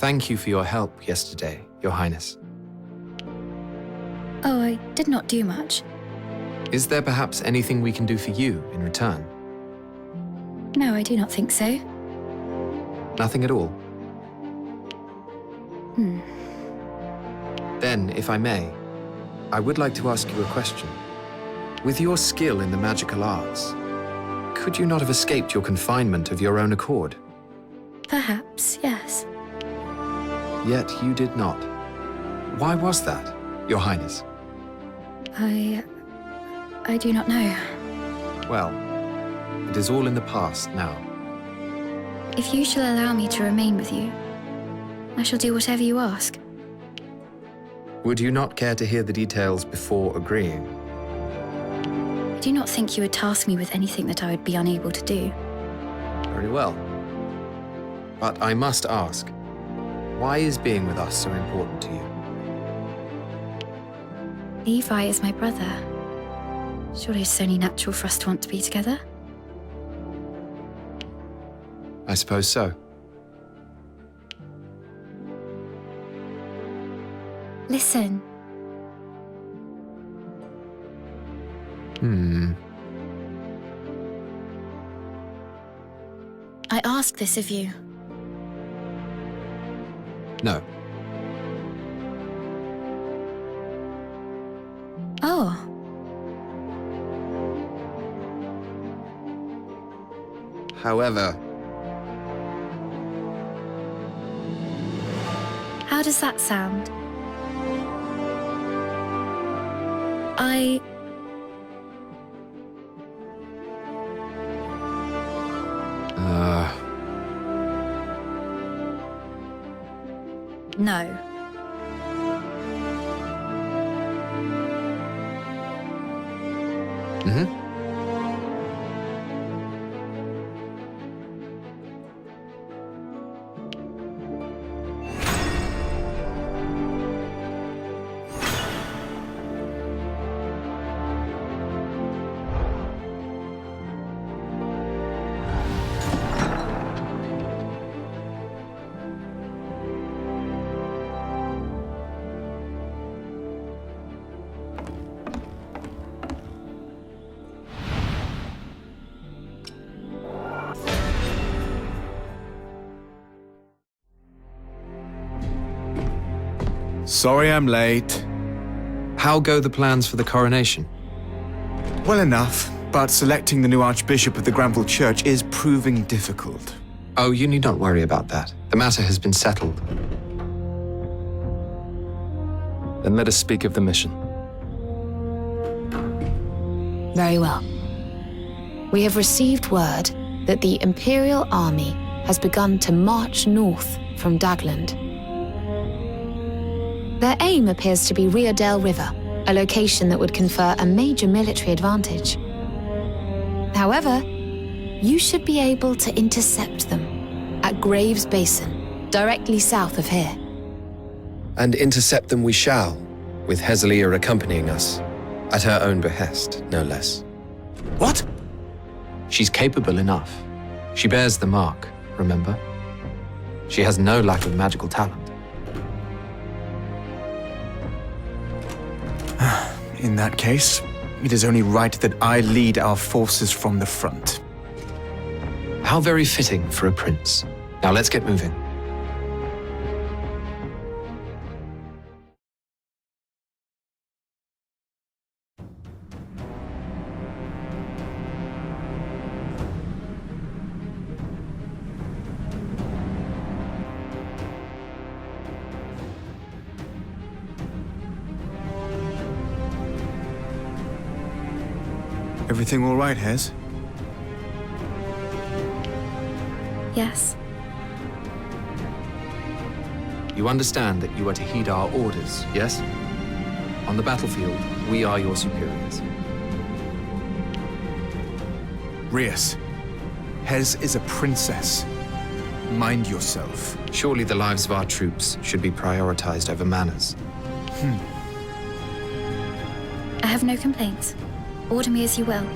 Thank you for your help yesterday, Your Highness. Oh, I did not do much. Is there perhaps anything we can do for you in return? No, I do not think so. Nothing at all? Then, if I may, I would like to ask you a question. With your skill in the magical arts, could you not have escaped your confinement of your own accord? Perhaps, yes. Yet you did not. Why was that, Your Highness? I do not know. Well, it is all in the past now. If you shall allow me to remain with you, I shall do whatever you ask. Would you not care to hear the details before agreeing? I do not think you would task me with anything that I would be unable to do. Very well. But I must ask, why is being with us so important to you? Levi is my brother. Surely it's only natural for us to want to be together. I suppose so. Listen. I ask this of you. No. Oh. However, How does that sound? No. Sorry I'm late. how go the plans for the coronation? Well enough, but selecting the new Archbishop of the Granville Church is proving difficult. Oh, you need not worry about that. The matter has been settled. Then let us speak of the mission. Very well. We have received word that the Imperial Army has begun to march north from Dagland. Their aim appears to be Riodale River, a location that would confer a major military advantage. However, you should be able to intercept them at Graves Basin, directly south of here. And intercept them we shall, with Hezelia accompanying us, at her own behest, no less. What? She's capable enough. She bears the mark, remember? She has no lack of magical talent. In that case, it is only right that I lead our forces from the front. How very fitting for a prince. Now let's get moving. Everything all right, Hez? Yes. You understand that you are to heed our orders, yes? On the battlefield, we are your superiors. Rias, Hez is a princess. Mind yourself. Surely the lives of our troops should be prioritized over manners. I have no complaints. Order me as you will.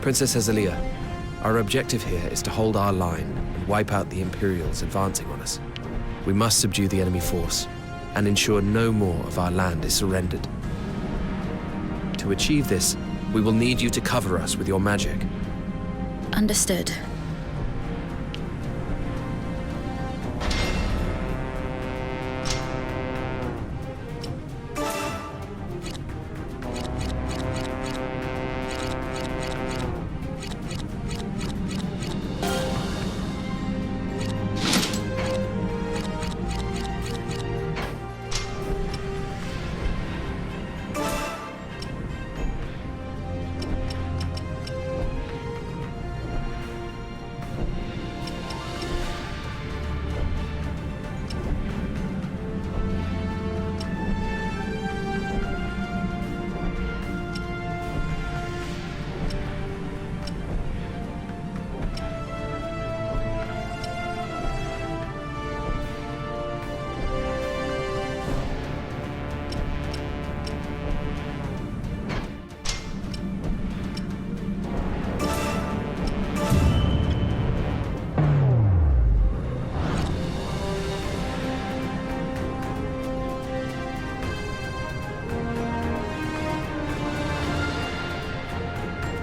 Princess Hezelia, our objective here is to hold our line and wipe out the Imperials advancing on us. We must subdue the enemy force and ensure no more of our land is surrendered. To achieve this, we will need you to cover us with your magic. Understood.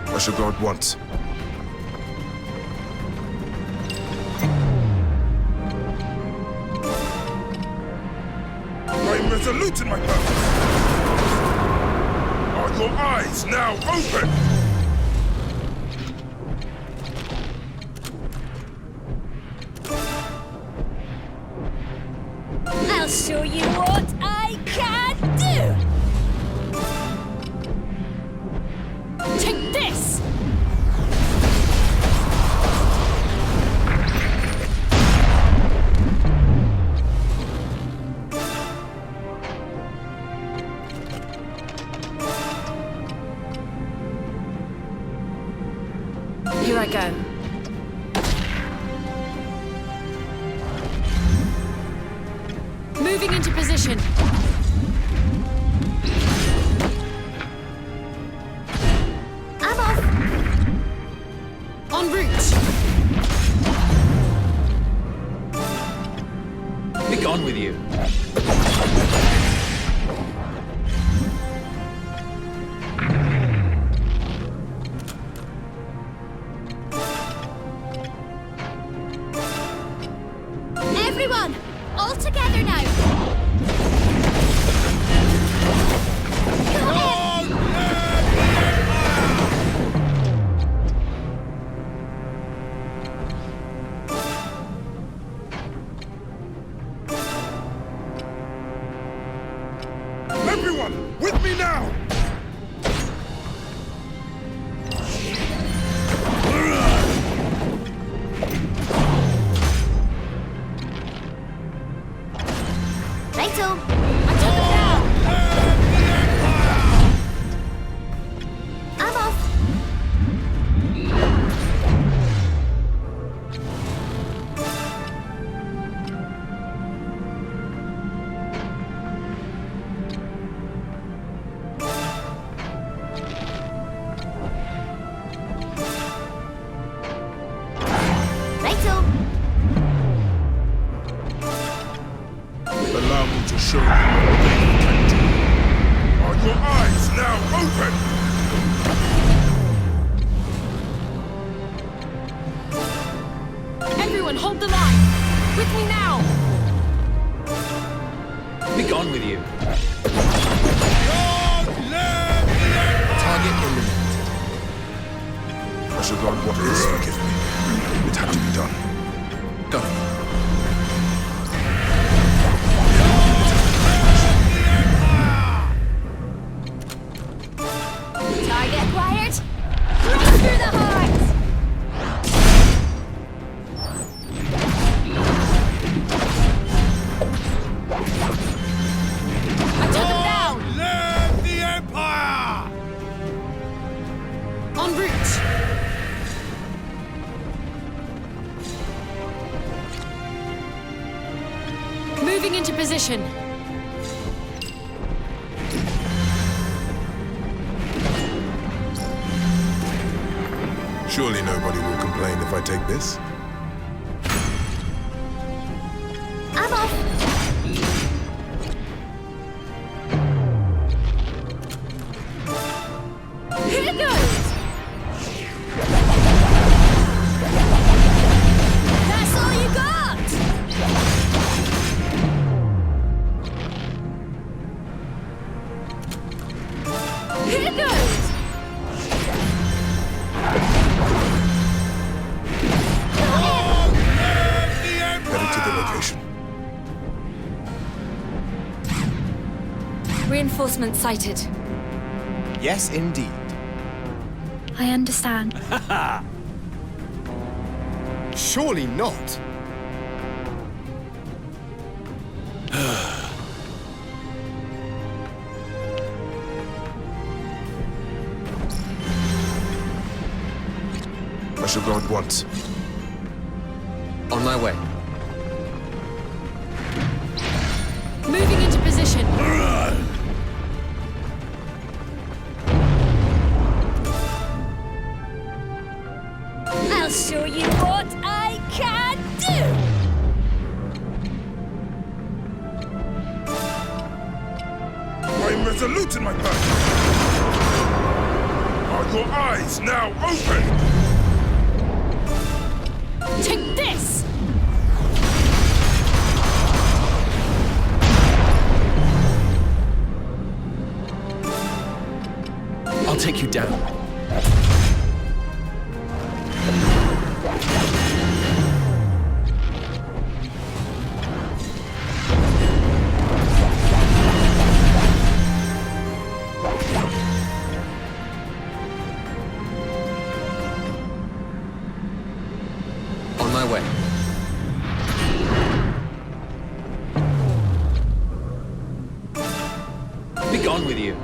I shall go at once. I am resolute in my purpose. Are your eyes now open? I'll show you what I can do! Take this! Here I go. Moving into position. I'm off. En route. Be gone with you. Everyone, all together now. Everyone, with me now! Righto. I took it down. I'm off. Righto. Allow me to show you what they can do. Are your eyes now open? Everyone, hold the line. With me now. Be gone with you. Target eliminated. I shall go at once. Forgive me. It had to be done. Got it. Target acquired. Right through the heart. I took him down. Live the Empire! En route. Moving into position. Surely nobody will complain if I take this. I'm off. Here goes. That's all you got. Here goes. Headed to the location. Reinforcement sighted. Yes, indeed. I understand. Surely not. I shall go at once. On my way. Moving into position. I'll show you what I can do! I am resolute in my purpose. Are your eyes now open? Take this! I'll take you down. On my way. Be gone with you.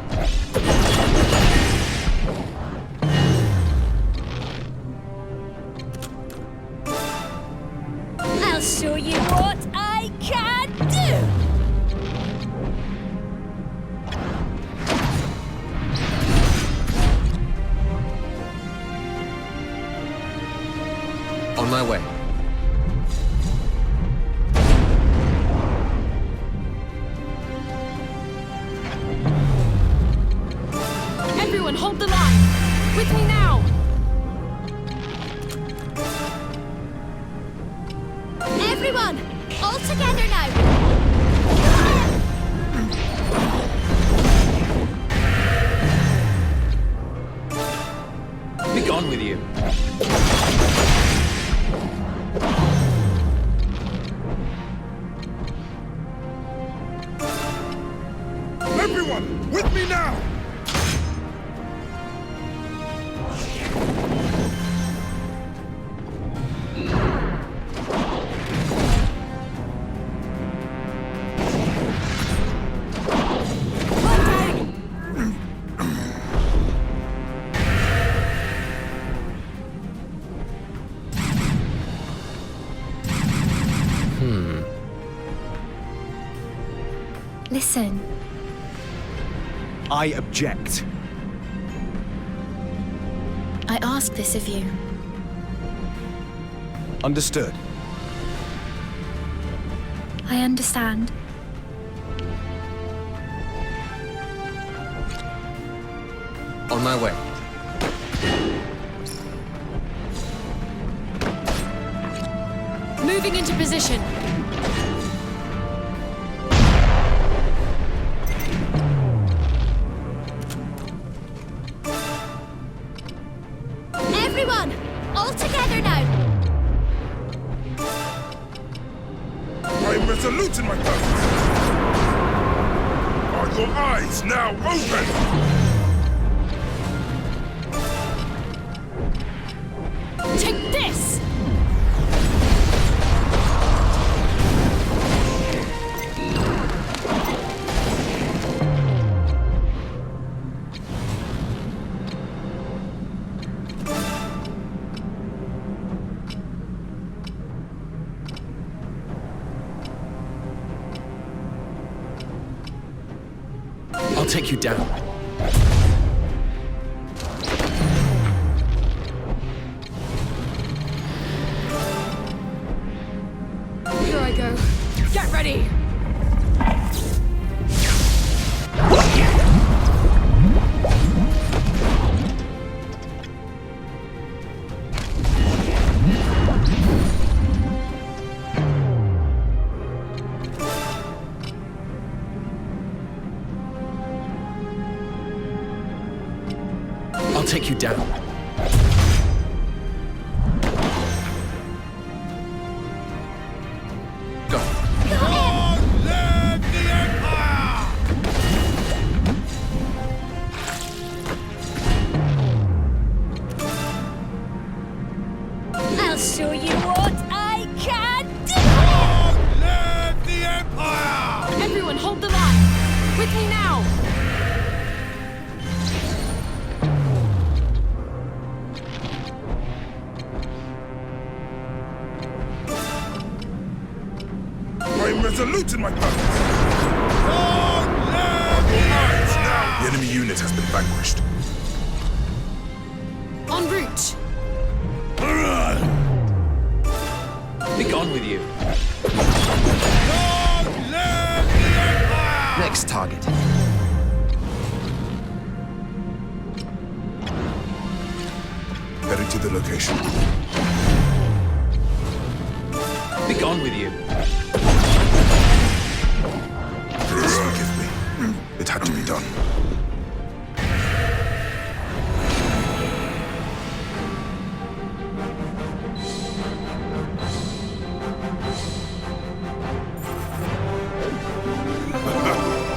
I'll show you what I can do! On my way. Everyone hold the line! With me now! Everyone! All together now! Be gone with you. Everyone, with me now! Listen, I object. I ask this of you. Understood. I understand. On my way. Moving into position. Everyone, all together now. I am resolute in my purpose. Are your eyes now open? Take this! I'll take you down. take you down. Go. Long live the Empire! I'll show you what I can do! Long live the Empire! Everyone hold the line! With me now! I am resolute in my purpose! Long live the Empire! The enemy unit has been vanquished. En route! Be gone with you. Long live the Empire! Next target. Heading to the location. Be gone with you. Please forgive me. It had to be done.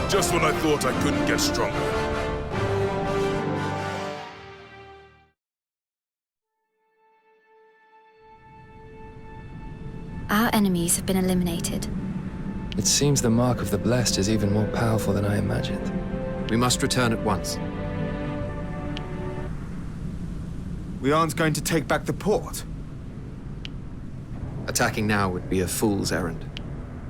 Just when I thought I couldn't get stronger. Our enemies have been eliminated. It seems the mark of the blessed is even more powerful than I imagined. We must return at once. We aren't going to take back the port. Attacking now would be a fool's errand.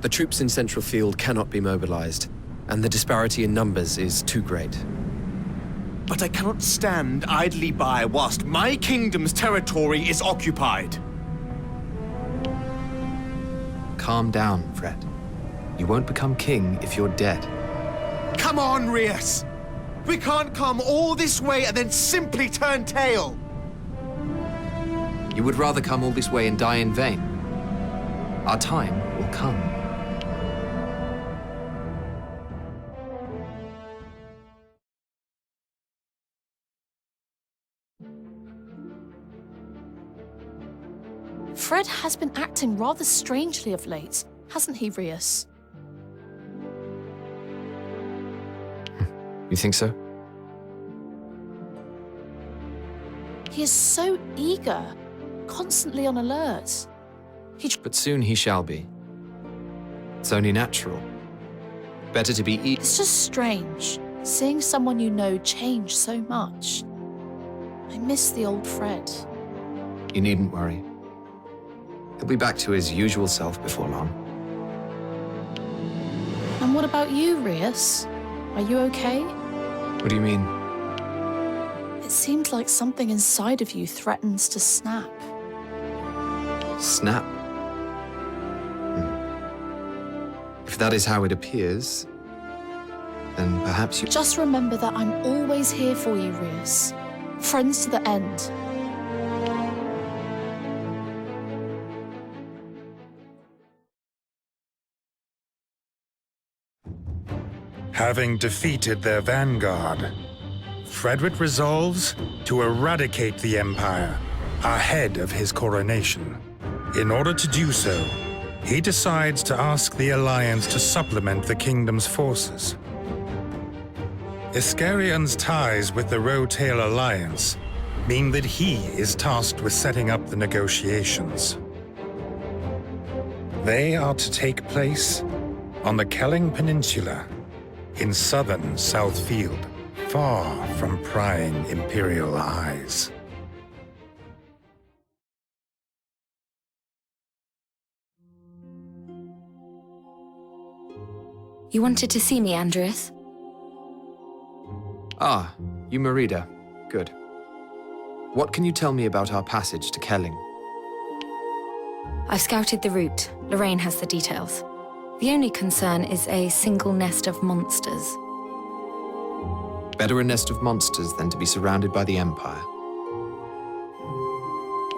The troops in Central Field cannot be mobilized, and the disparity in numbers is too great. But I cannot stand idly by whilst my kingdom's territory is occupied. Calm down, Fred. You won't become king if you're dead. Come on, Rias! We can't come all this way and then simply turn tail! You would rather come all this way and die in vain. Our time will come. Fred has been acting rather strangely of late, hasn't he, Rias? You think so? He is so eager, constantly on alert. But soon he shall be. It's only natural. Better to be It's just strange, seeing someone you know change so much. I miss the old Fred. You needn't worry. He'll be back to his usual self before long. And what about you, Rias? Are you okay? What do you mean? It seems like something inside of you threatens to snap. Snap? If that is how it appears, then perhaps you... Just remember that I'm always here for you, Rias. Friends to the end. Having defeated their vanguard, Frederick resolves to eradicate the Empire ahead of his coronation. In order to do so, he decides to ask the Alliance to supplement the kingdom's forces. Iskarion's ties with the Rotail Alliance mean that he is tasked with setting up the negotiations. They are to take place on the Kelling Peninsula in southern Southfield, far from prying Imperial eyes. You wanted to see me, Andreas? Ah, you Merida. Good. What can you tell me about our passage to Kelling? I've scouted the route. Lorraine has the details. The only concern is a single nest of monsters. Better a nest of monsters than to be surrounded by the Empire.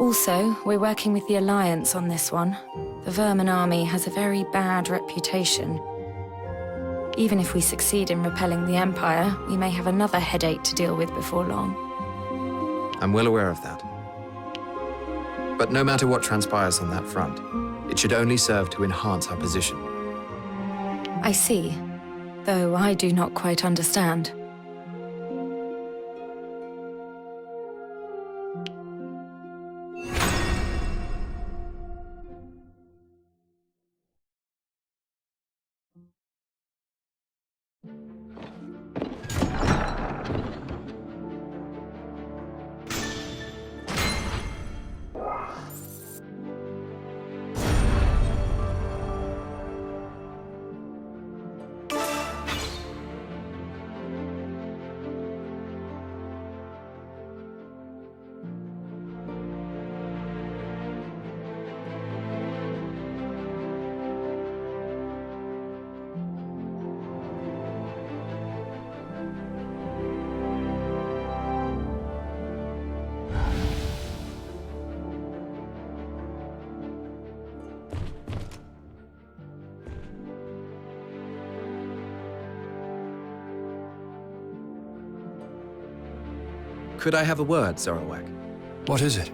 Also, we're working with the Alliance on this one. The Vermin army has a very bad reputation. Even if we succeed in repelling the Empire, we may have another headache to deal with before long. I'm well aware of that. But no matter what transpires on that front, it should only serve to enhance our position. I see, though I do not quite understand. Could I have a word, Zorowak? What is it?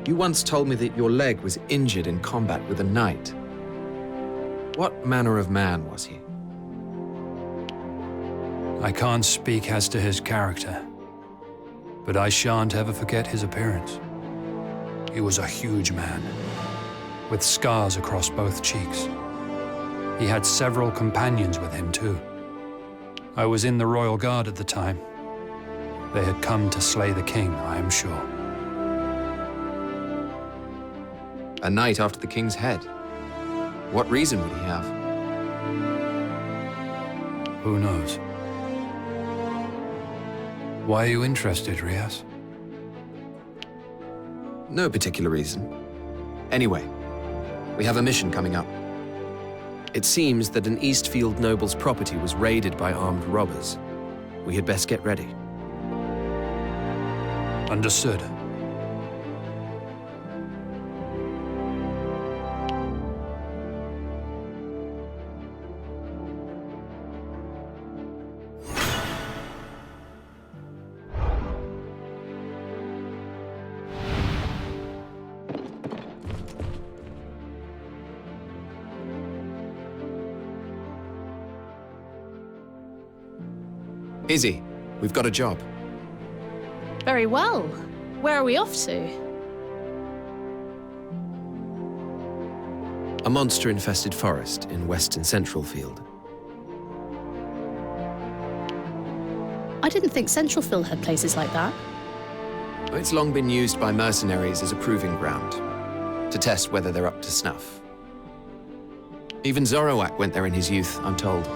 You once told me that your leg was injured in combat with a knight. What manner of man was he? I can't speak as to his character, but I shan't ever forget his appearance. He was a huge man, with scars across both cheeks. He had several companions with him, too. I was in the Royal Guard at the time. They had come to slay the king, I am sure. A knight after the king's head? What reason would he have? Who knows? Why are you interested, Rias? No particular reason. Anyway, we have a mission coming up. It seems that an Eastfield noble's property was raided by armed robbers. We had best get ready. Understood. Izzy, we've got a job. Very well. Where are we off to? A monster-infested forest in western Centralfield. I didn't think Centralfield had places like that. It's long been used by mercenaries as a proving ground, to test whether they're up to snuff. Even Zorowak went there in his youth, I'm told.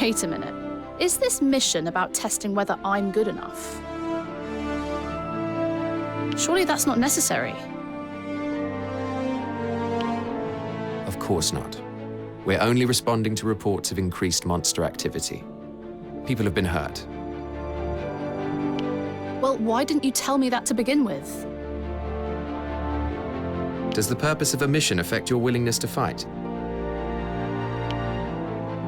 Wait a minute. Is this mission about testing whether I'm good enough? Surely that's not necessary. Of course not. We're only responding to reports of increased monster activity. People have been hurt. Well, why didn't you tell me that to begin with? Does the purpose of a mission affect your willingness to fight?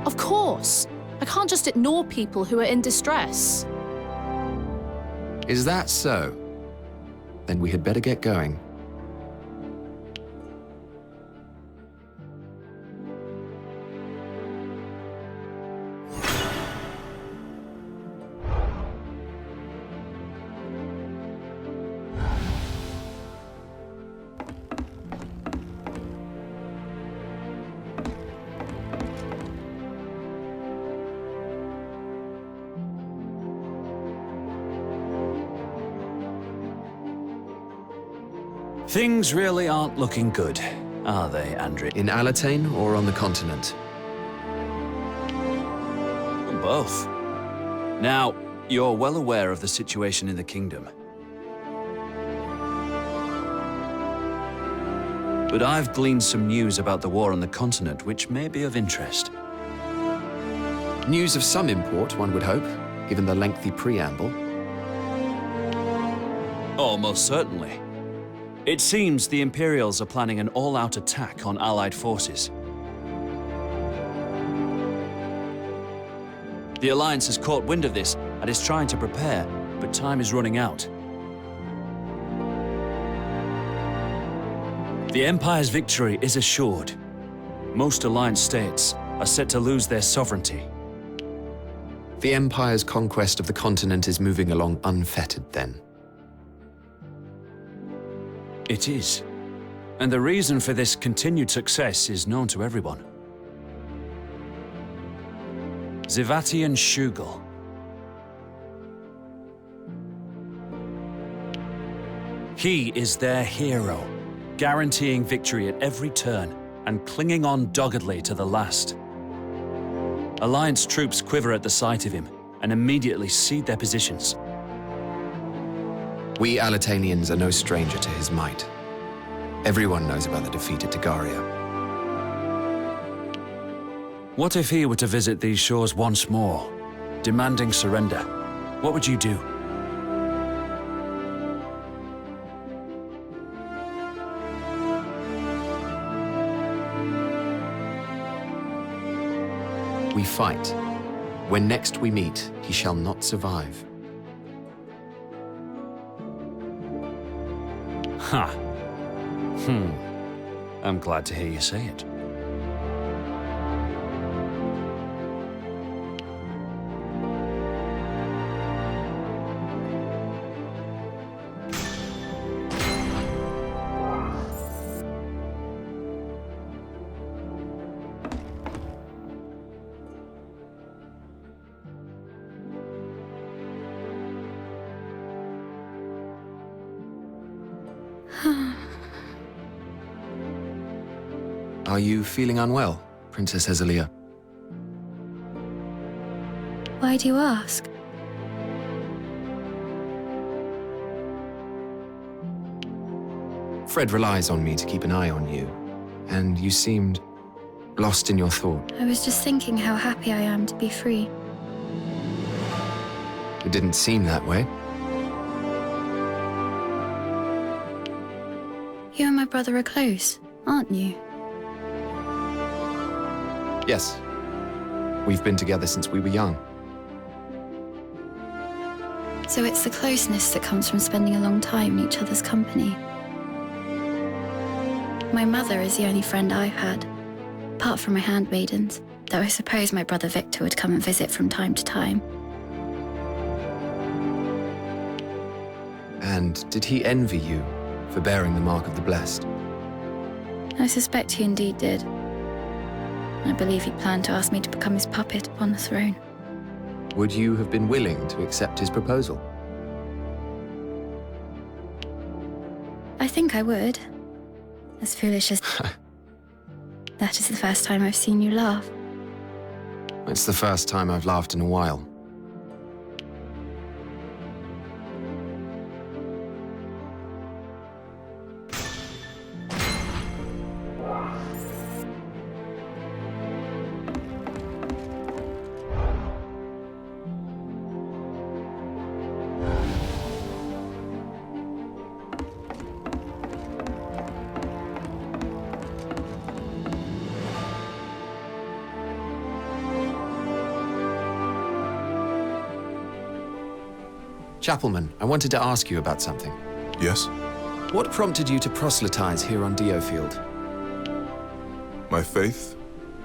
Of course. I can't just ignore people who are in distress. Is that so? Then we had better get going. Things really aren't looking good, are they, Andrew? In Alatane or on the continent? Both. Now, you're well aware of the situation in the kingdom. But I've gleaned some news about the war on the continent which may be of interest. News of some import, one would hope, given the lengthy preamble. Oh, most certainly. It seems the Imperials are planning an all-out attack on Allied forces. The Alliance has caught wind of this and is trying to prepare, but time is running out. The Empire's victory is assured. Most Alliance states are set to lose their sovereignty. The Empire's conquest of the continent is moving along unfettered, then. It is. And the reason for this continued success is known to everyone. Zivatian Shugel. He is their hero, guaranteeing victory at every turn and clinging on doggedly to the last. Alliance troops quiver at the sight of him and immediately cede their positions. We Alitanians are no stranger to his might. Everyone knows about the defeat at Tagaria. What if he were to visit these shores once more, demanding surrender? What would you do? We fight. When next we meet, he shall not survive. Ha! I'm glad to hear you say it. Are you feeling unwell, Princess Ezelia? Why do you ask? Fred relies on me to keep an eye on you, and you seemed lost in your thought. I was just thinking how happy I am to be free. It didn't seem that way. You and my brother are close, aren't you? Yes. We've been together since we were young. So it's the closeness that comes from spending a long time in each other's company. My mother is the only friend I've had, apart from my handmaidens, though I suppose my brother Victor would come and visit from time to time. And did he envy you for bearing the mark of the blessed? I suspect he indeed did. I believe he planned to ask me to become his puppet upon the throne. Would you have been willing to accept his proposal? I think I would. As foolish as... That is the first time I've seen you laugh. It's the first time I've laughed in a while. Chapelman, I wanted to ask you about something. Yes? What prompted you to proselytize here on Diofield? My faith,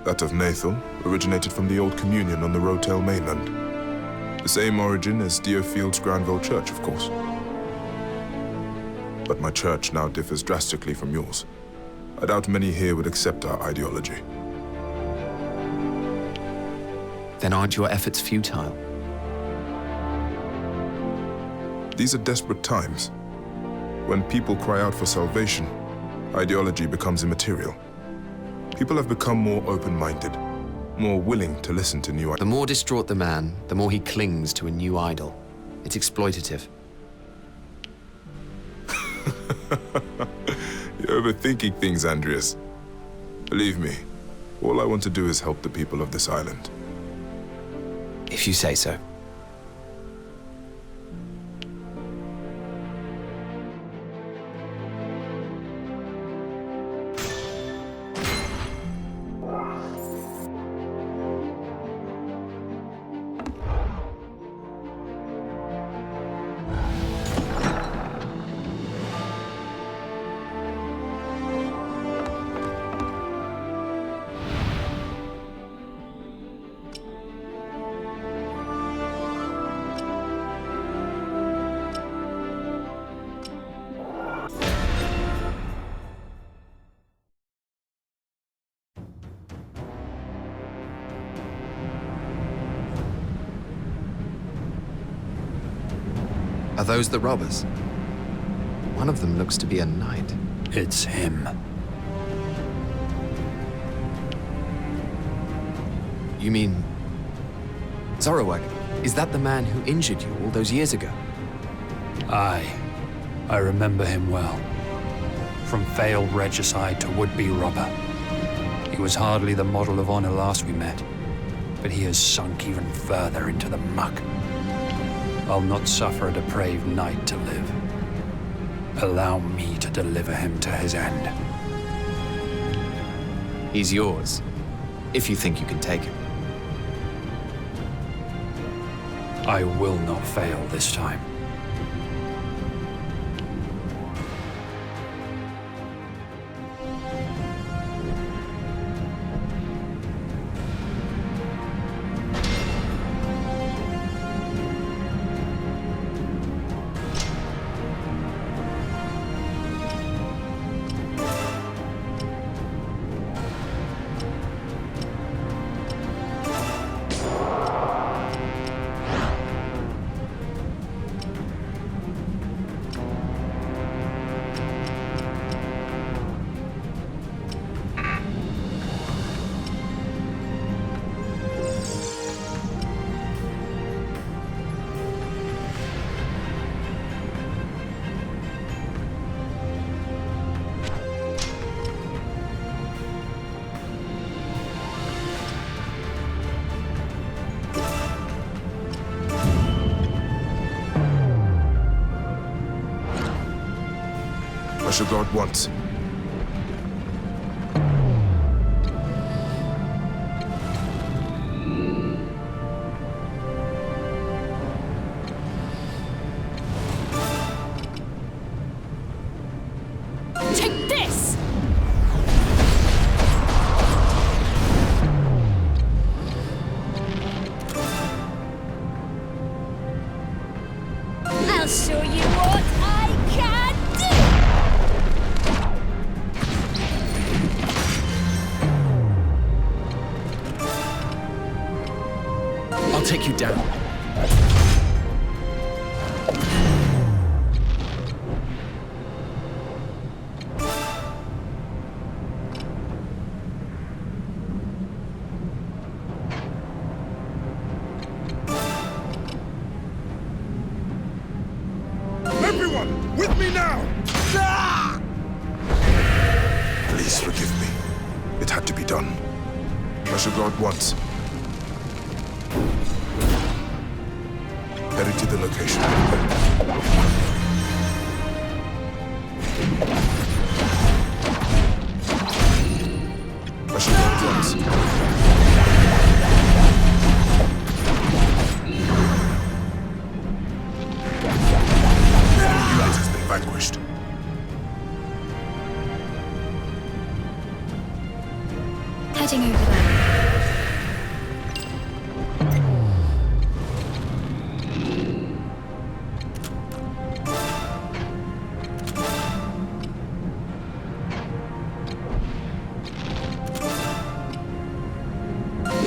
that of Nathal, originated from the Old Communion on the Repel mainland. The same origin as Diofield's Granville Church, of course. But my church now differs drastically from yours. I doubt many here would accept our ideology. Then aren't your efforts futile? These are desperate times. When people cry out for salvation, ideology becomes immaterial. People have become more open-minded, more willing to listen to new ideas. The more distraught the man, the more he clings to a new idol. It's exploitative. You're overthinking things, Andreas. Believe me, all I want to do is help the people of this island. If you say so. Are those the robbers? One of them looks to be a knight. It's him. You mean... Zorowag, is that the man who injured you all those years ago? Aye. I remember him well. From failed regicide to would-be robber. He was hardly the model of honor last we met, but he has sunk even further into the muck. I'll not suffer a depraved knight to live. Allow me to deliver him to his end. He's yours, if you think you can take him. I will not fail this time. I shall go at once. Take this! I'll show you what I can do! I'll take you down. Everyone, with me now! Please forgive me. It had to be done. I shall go at once. Heading to the location. I shall go at once. Enemy unit has been vanquished. Heading over there.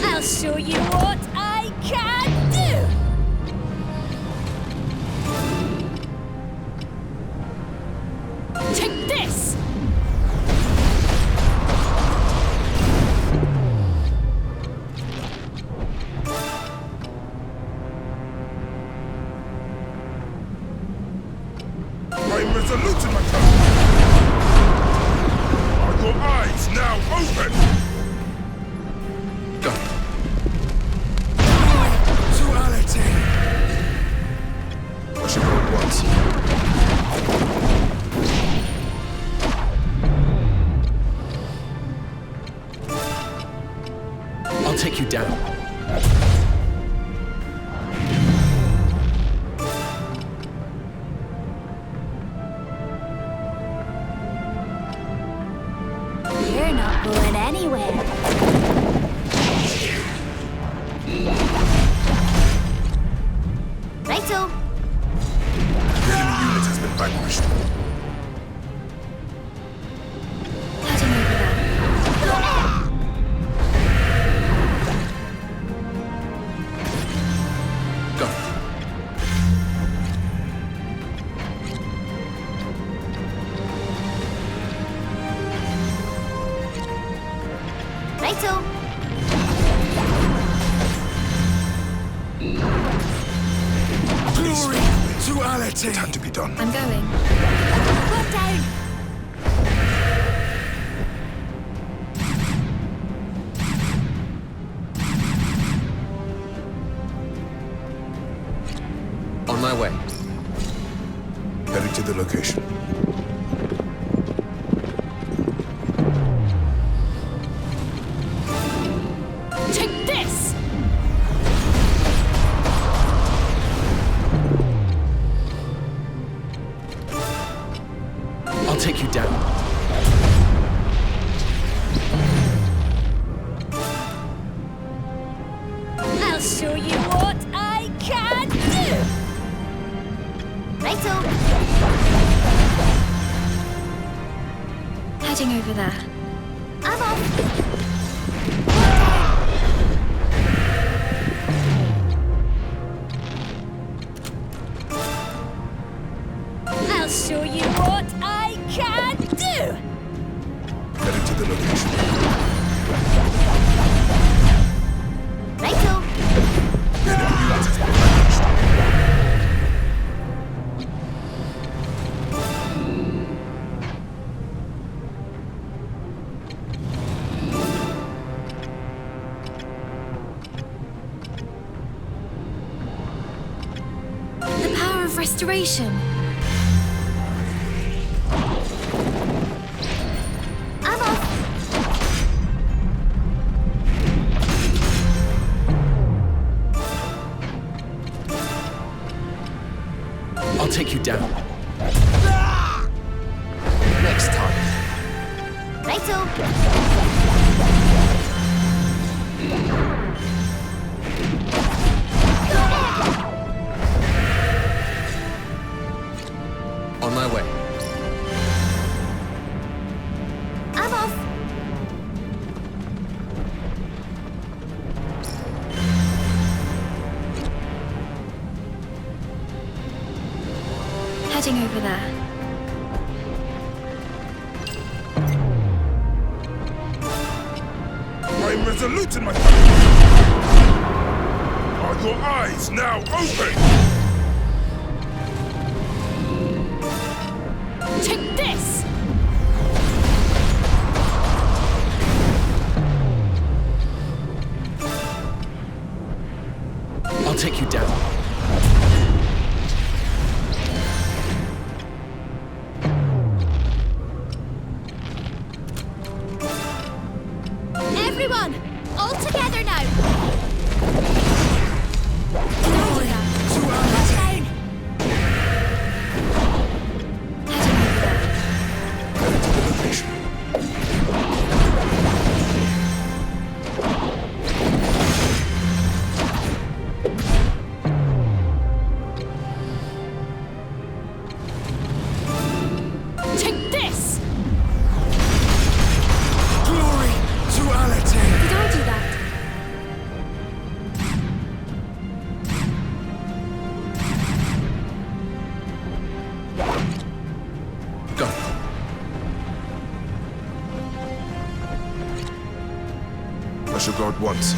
I'll show you what I can do! Take this! I am resolute in my task. Are your eyes now open? Got it. Duality! I shall go at once. I'll take you down. You're not going anywhere. Righto. The enemy unit has been vanquished. Heading over there. Duality! It had to be done. I'm going. One down. On my way. Heading to the location. Take this! I'll take you down. I'll show you what I can do! Righto. Heading over there. I'm off! I'll show you what I can do! Heading to the location. Righto! Enemy units managed. The power of restoration. I'm off! I'll take you down. Next time. Righto! On my way. I'm off! Heading over there. I'm resolute in my fight. Are your eyes now open? Take this! I'll take you down. Everyone! All together now! Down! Heading to the location. Take this! Glory! Duality! Did I do that? Go. I shall guard once.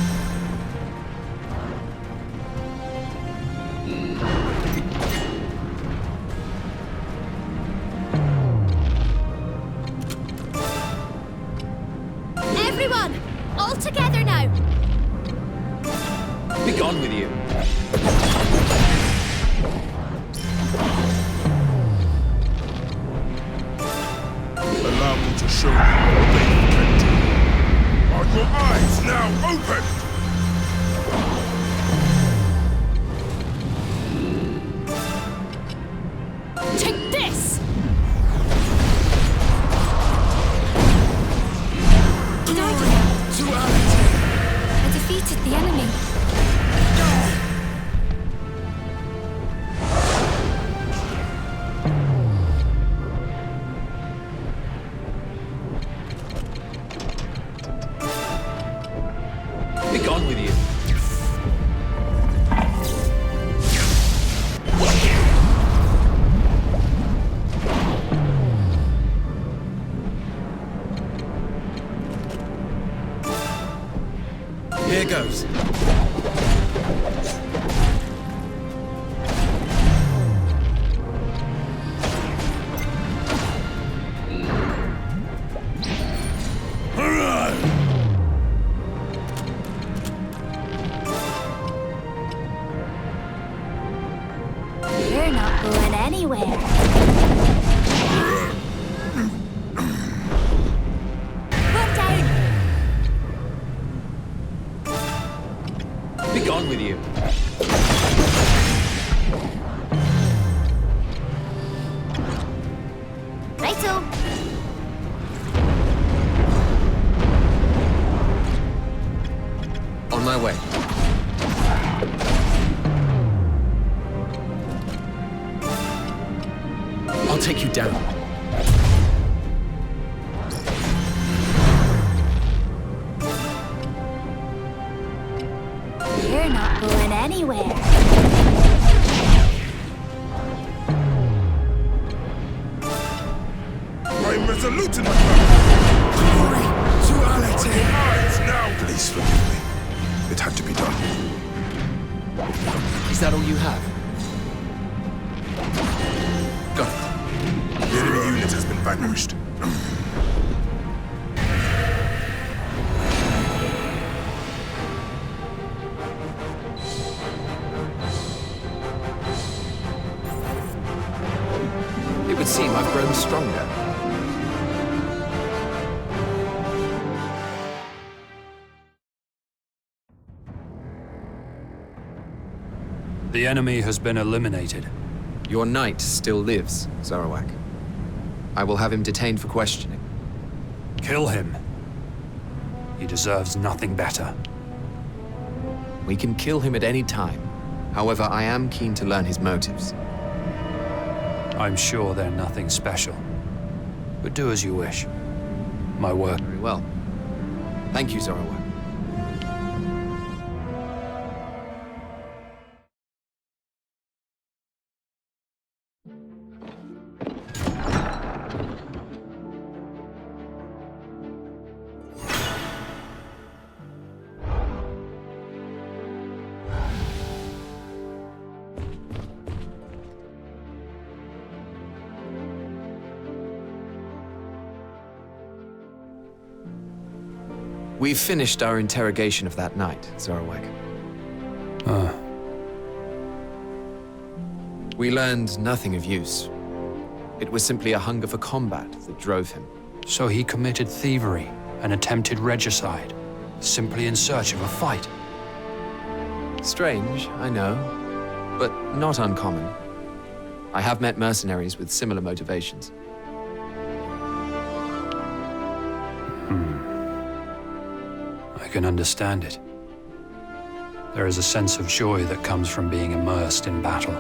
Everyone! All together now! Be gone with you. Allow me to show you what they can do. Are your eyes now open? Take this! Did I do that? Duality! I defeated the enemy. Be gone with you. Here goes. anywhere. Put down! Be gone with you. Righto! On my way. I'll take you down. You're not going anywhere. I'm resolute in my Duality! now. Please forgive me. It had to be done. Is that all you have? Got it. The enemy unit has been vanquished. It would seem I've grown stronger. The enemy has been eliminated. Your knight still lives, Zarowak. I will have him detained for questioning. Kill him. He deserves nothing better. We can kill him at any time. However, I am keen to learn his motives. I'm sure they're nothing special. But do as you wish. My work. Very well. Thank you, Zarowak. We've finished our interrogation of that night, Zarowak. We learned nothing of use. It was simply a hunger for combat that drove him. So he committed thievery and attempted regicide, simply in search of a fight. Strange, I know, but not uncommon. I have met mercenaries with similar motivations. I can understand it. There is a sense of joy that comes from being immersed in battle.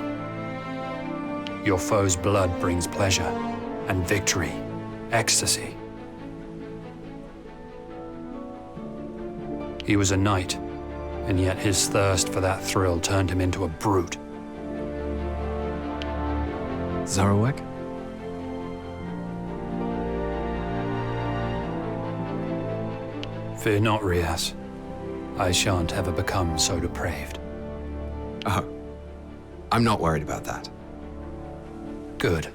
Your foe's blood brings pleasure, and victory, ecstasy. He was a knight, and yet his thirst for that thrill turned him into a brute. Zarowak? Fear not, Rias. I shan't ever become so depraved. Oh, I'm not worried about that. Good.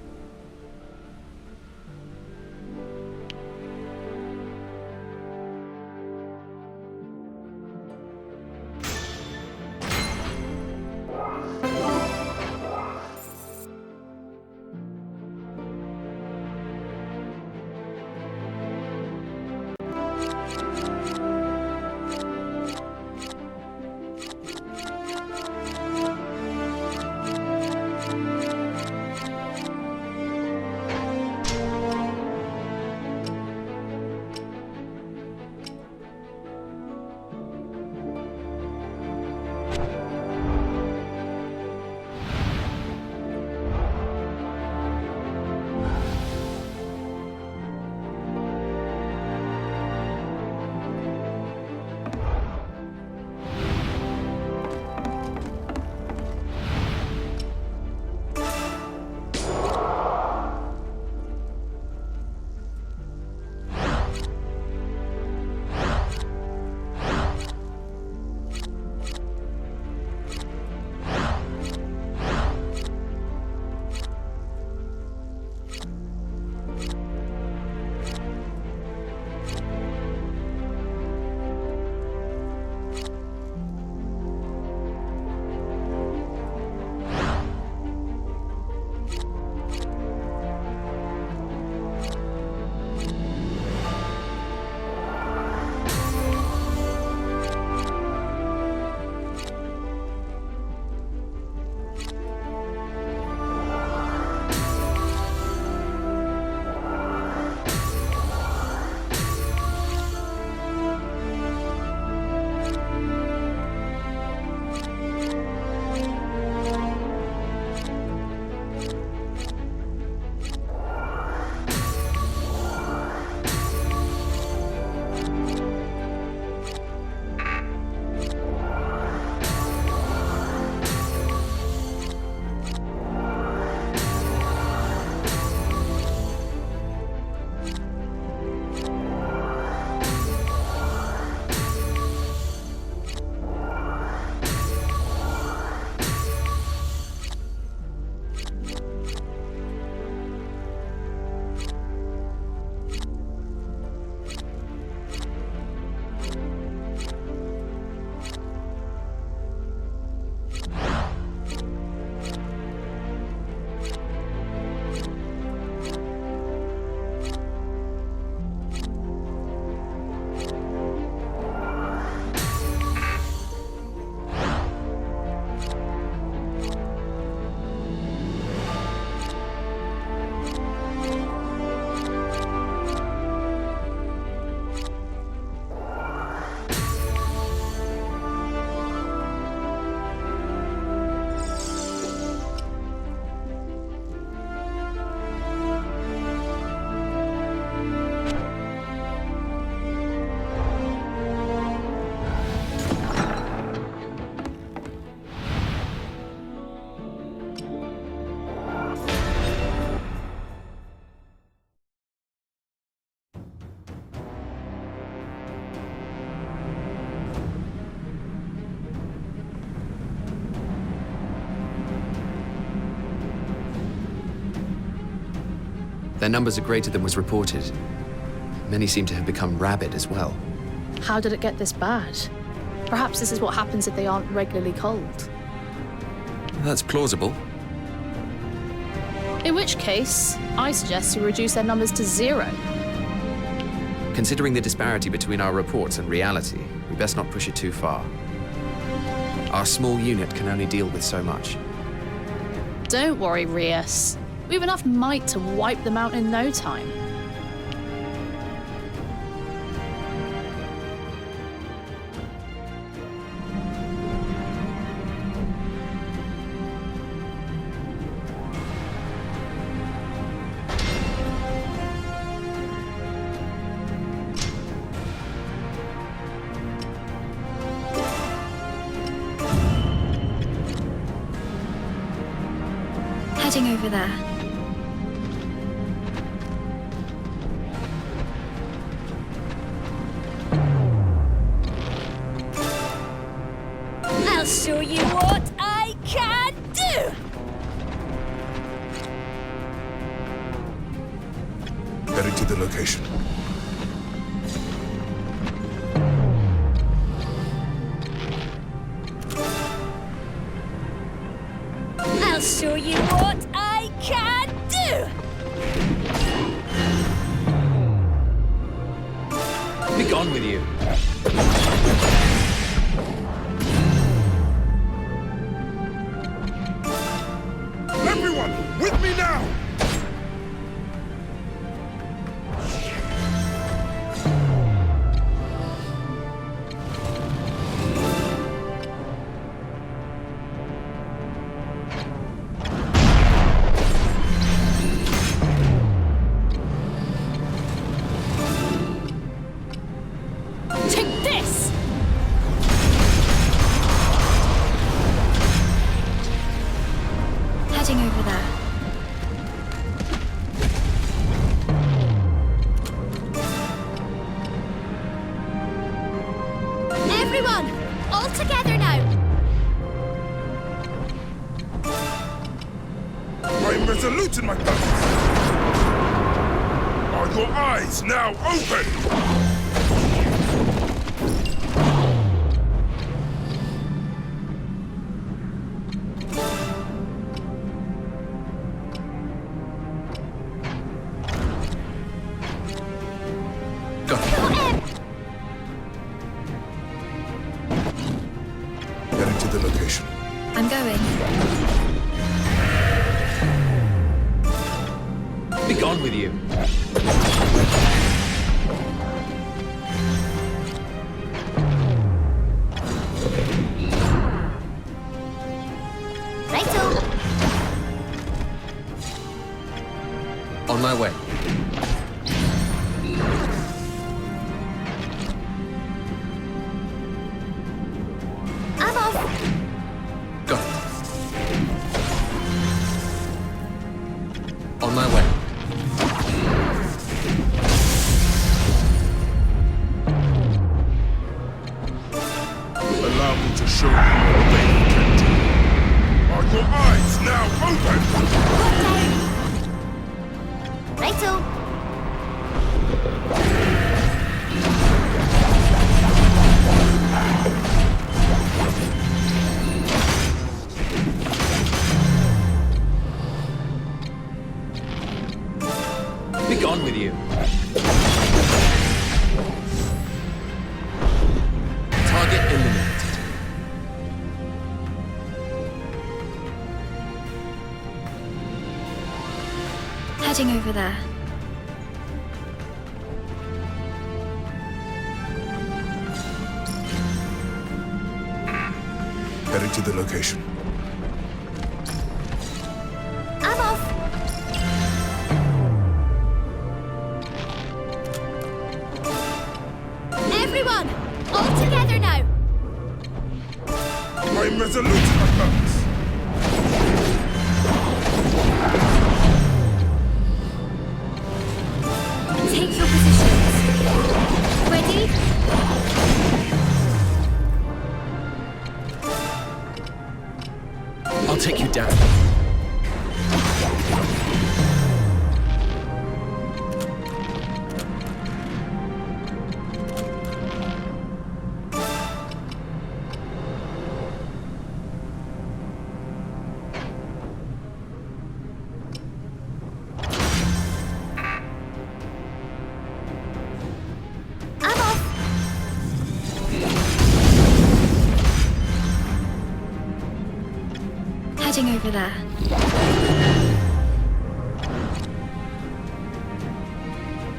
Their numbers are greater than was reported. Many seem to have become rabid as well. How did it get this bad? Perhaps this is what happens if they aren't regularly culled. That's plausible. In which case, I suggest you reduce their numbers to 0. Considering the disparity between our reports and reality, we best not push it too far. Our small unit can only deal with so much. Don't worry, Rias. We have enough might to wipe them out in no time. Heading over there. I'll show you what I can do! Heading to the location. I'll show you what I can do! Be gone with you. Everyone, with me now! Take this! Heading over there. Everyone, all together now! I am resolute in my purpose. Are your eyes now open? Heading to the location. I'm going. Be gone with you. Righto! On my way. I'm off! Got it. On my way. Allow me to show you what they can do. Are your eyes now open? Righto! Be gone with you. Target eliminated. Heading over there. Heading to the location. I'm off! Everyone, all together now! I am resolute in my purpose. Take your positions. Ready? I'll take you down. Heading over there.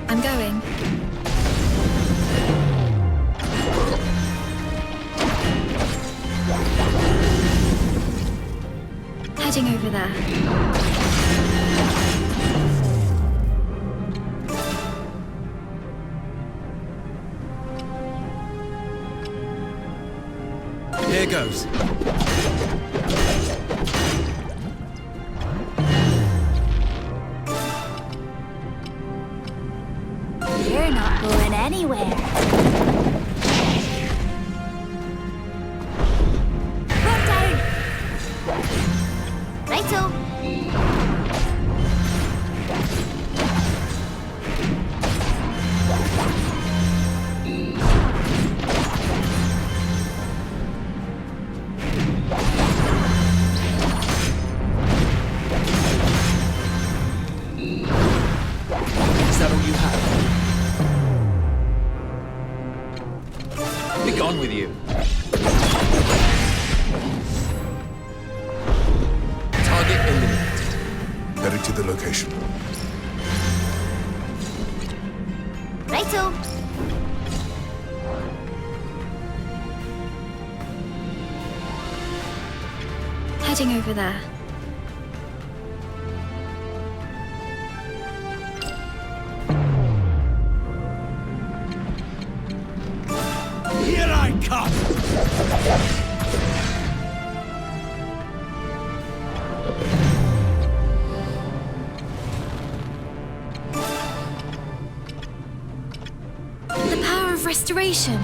I'm going. Heading over there. Here goes. You're not going anywhere. Run down! Righto! Is that all you have? Be gone with you. Target eliminated. Heading to the location. Righto! Heading over there. Here I come! The power of restoration.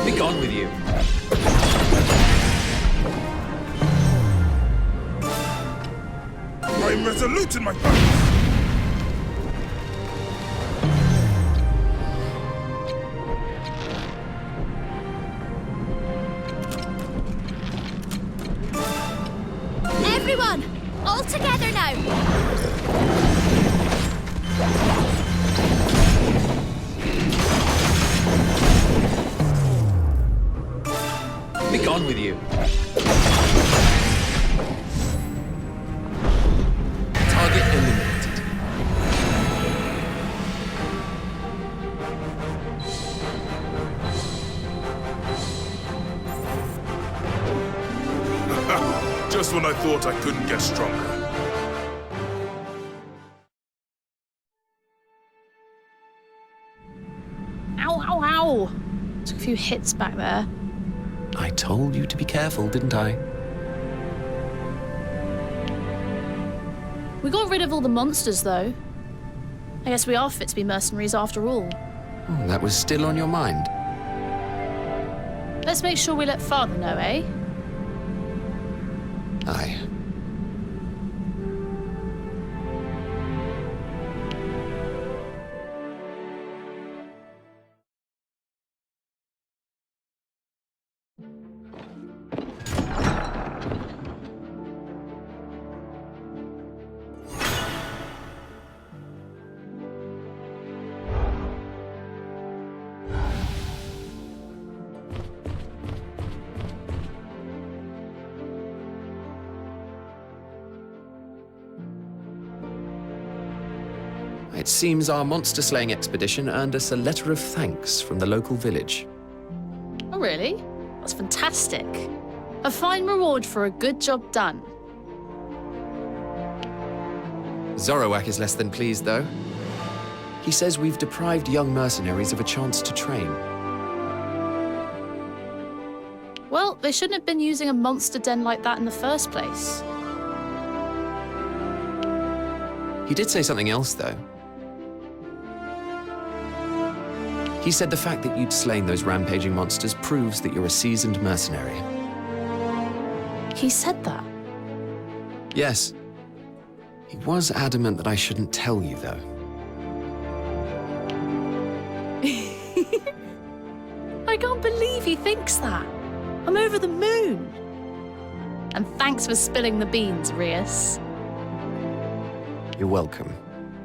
Be gone with you. I am resolute in my purpose. Everyone! All together now! Be gone with you. Target eliminated. Just when I thought I couldn't get stronger. Ow, ow, ow! Took a few hits back there. I told you to be careful, didn't I? We got rid of all the monsters, though. I guess we are fit to be mercenaries after all. Oh, that was still on your mind. Let's make sure we let Father know, eh? Aye. It seems our monster-slaying expedition earned us a letter of thanks from the local village. Oh, really? That's fantastic. A fine reward for a good job done. Zoroak is less than pleased, though. He says we've deprived young mercenaries of a chance to train. Well, they shouldn't have been using a monster den like that in the first place. He did say something else, though. He said the fact that you'd slain those rampaging monsters proves that you're a seasoned mercenary. He said that? Yes. He was adamant that I shouldn't tell you, though. I can't believe he thinks that. I'm over the moon. And thanks for spilling the beans, Rias. You're welcome.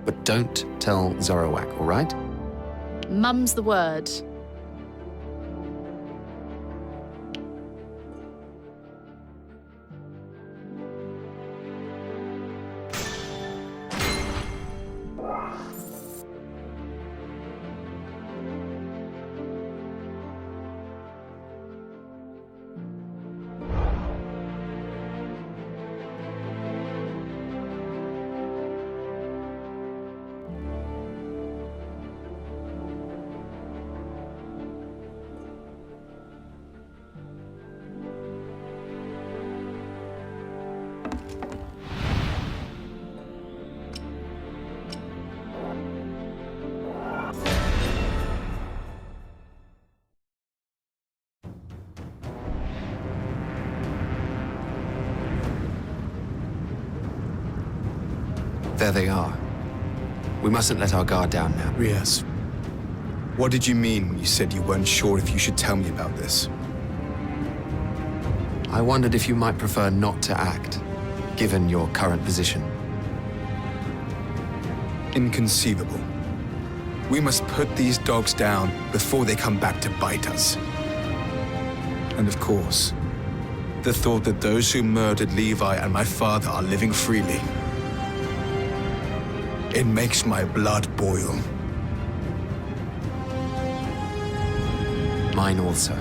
But don't tell Zoroak, all right? Mum's the word. There they are. We mustn't let our guard down now. Riaz, what did you mean when you said you weren't sure if you should tell me about this? I wondered if you might prefer not to act, given your current position. Inconceivable. We must put these dogs down before they come back to bite us. And of course, the thought that those who murdered Levi and my father are living freely. It makes my blood boil. Mine also.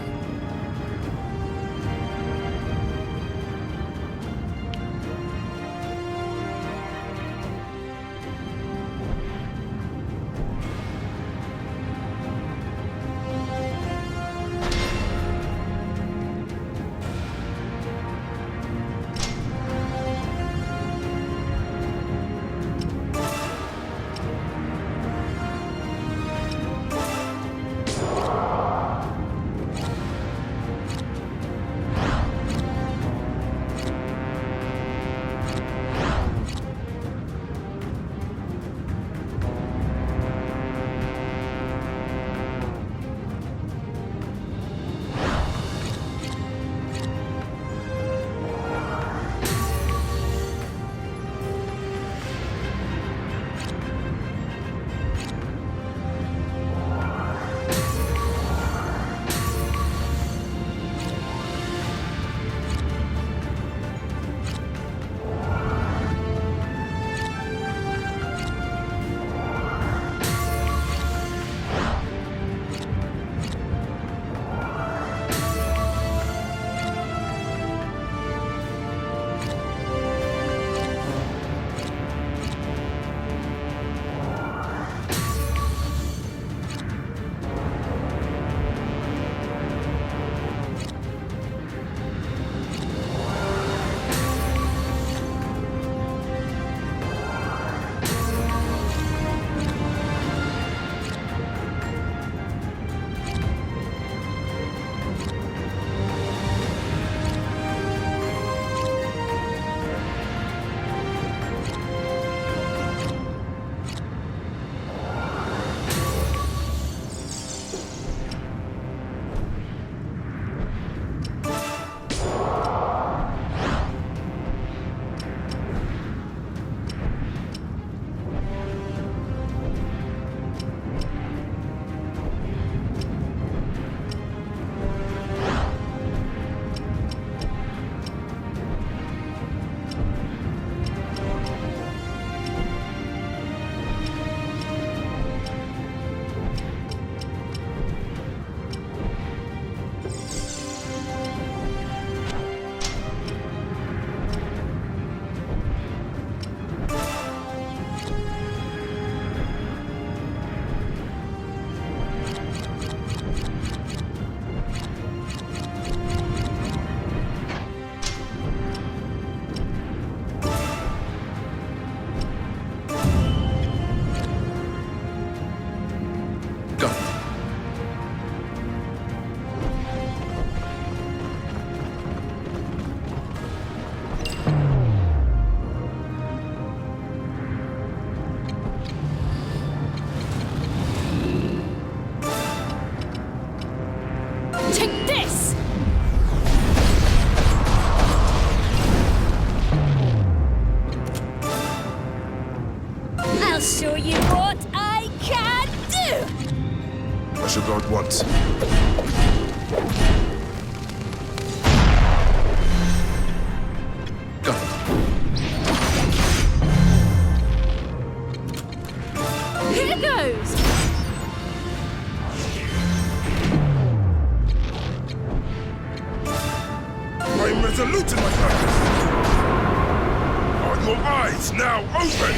I'll show you what I can do! As your god wants. Got it. Here goes! I am resolute in my purpose. Are your eyes now open?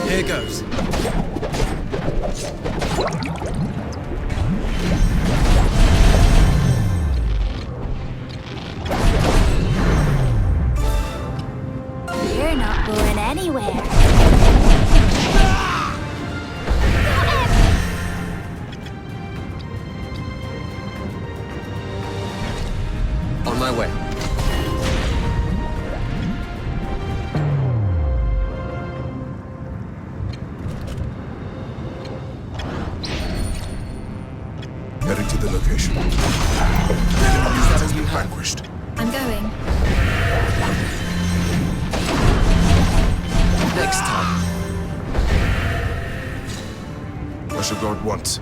Here goes. You're not going anywhere. On my way. Heading to the location. The enemy unit has been vanquished. I'm going. Next time. As your god wants.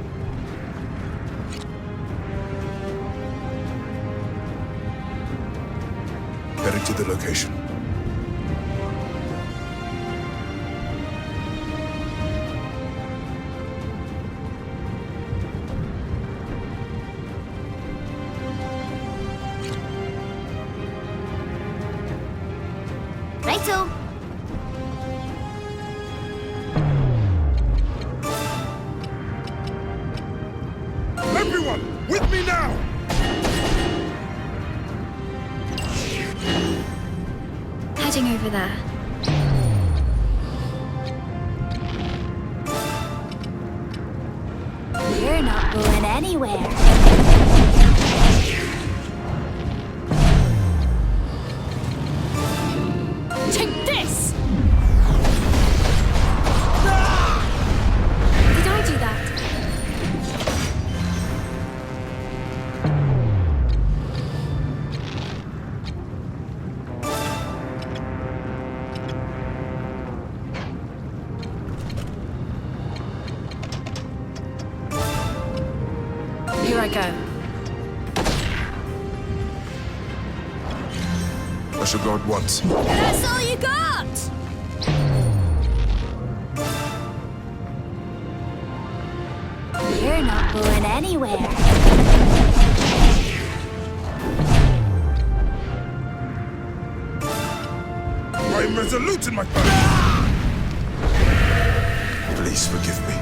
Heading to the location. Righto. Everyone, with me now! Heading over there. You're not going anywhere. Take this! Did I do that? Here I go. As your god wants. That's all you got! You're not going anywhere. I am resolute in my purpose. Please forgive me.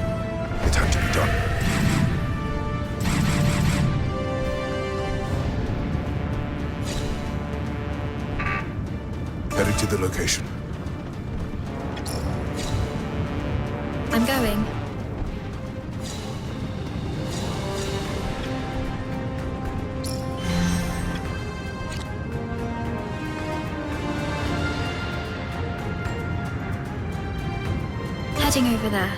It had to be done. Heading to the location. I'm going. Heading over there.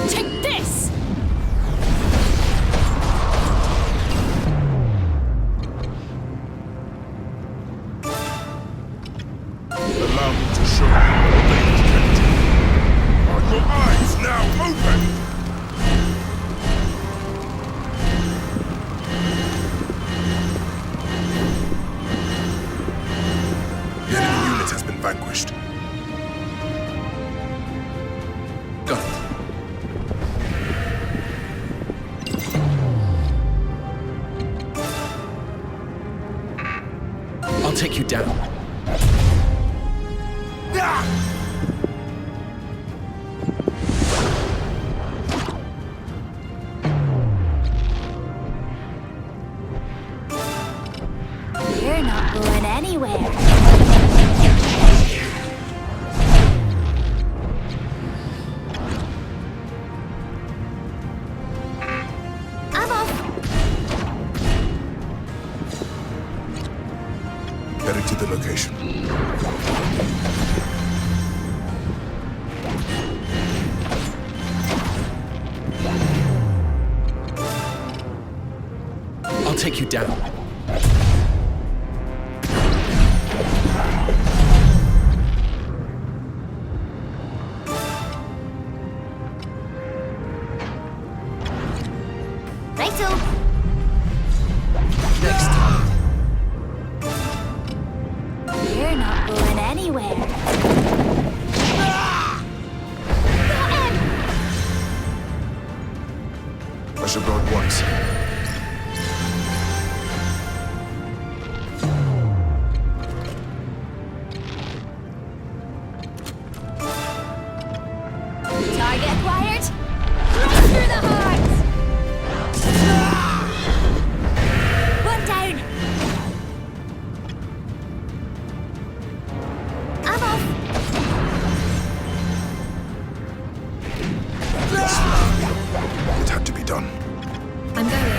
Take this! Allow me to show you what they can do. Are your eyes now open? The enemy unit has been vanquished. Got it. I'll take you down. You're not going anywhere. I'm off. Headed to the location. I'll take you down. Righto. Next time. You're not going anywhere. Got him! Pressure brought once. Target acquired. Right through the heart. One down. I'm off. It had to be done. I'm going.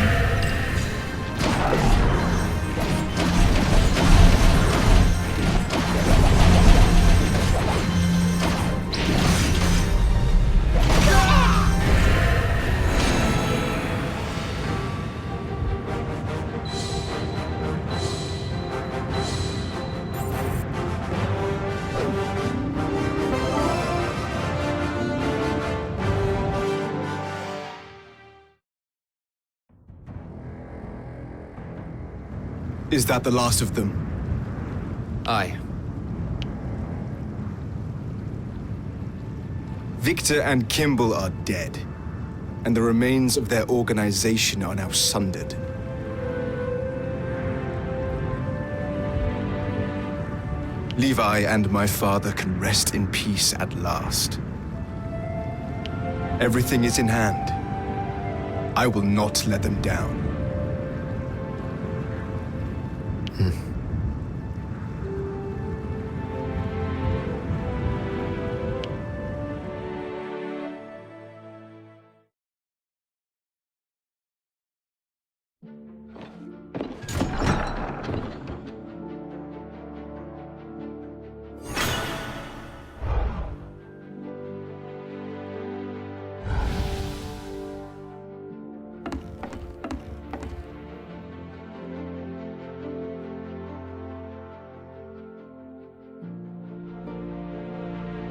Is that the last of them? Aye. Victor and Kimball are dead, and the remains of their organization are now sundered. Levi and my father can rest in peace at last. Everything is in hand. I will not let them down.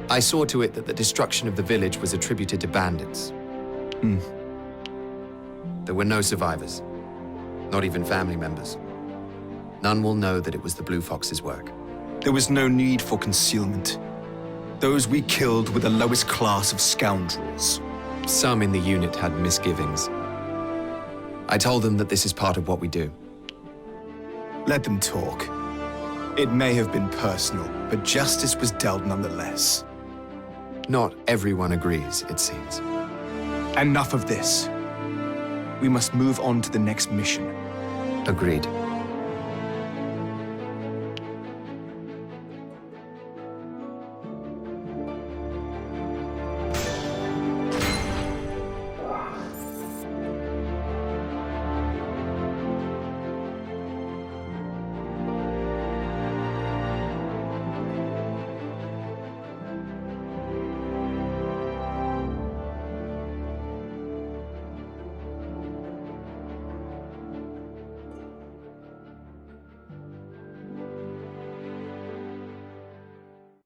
I saw to it that the destruction of the village was attributed to bandits. There were no survivors, not even family members. None will know that it was the Blue Fox's work. There was no need for concealment. Those we killed were the lowest class of scoundrels. Some in the unit had misgivings. I told them that this is part of what we do. Let them talk. It may have been personal, but justice was dealt nonetheless. Not everyone agrees, it seems. Enough of this. We must move on to the next mission. Agreed.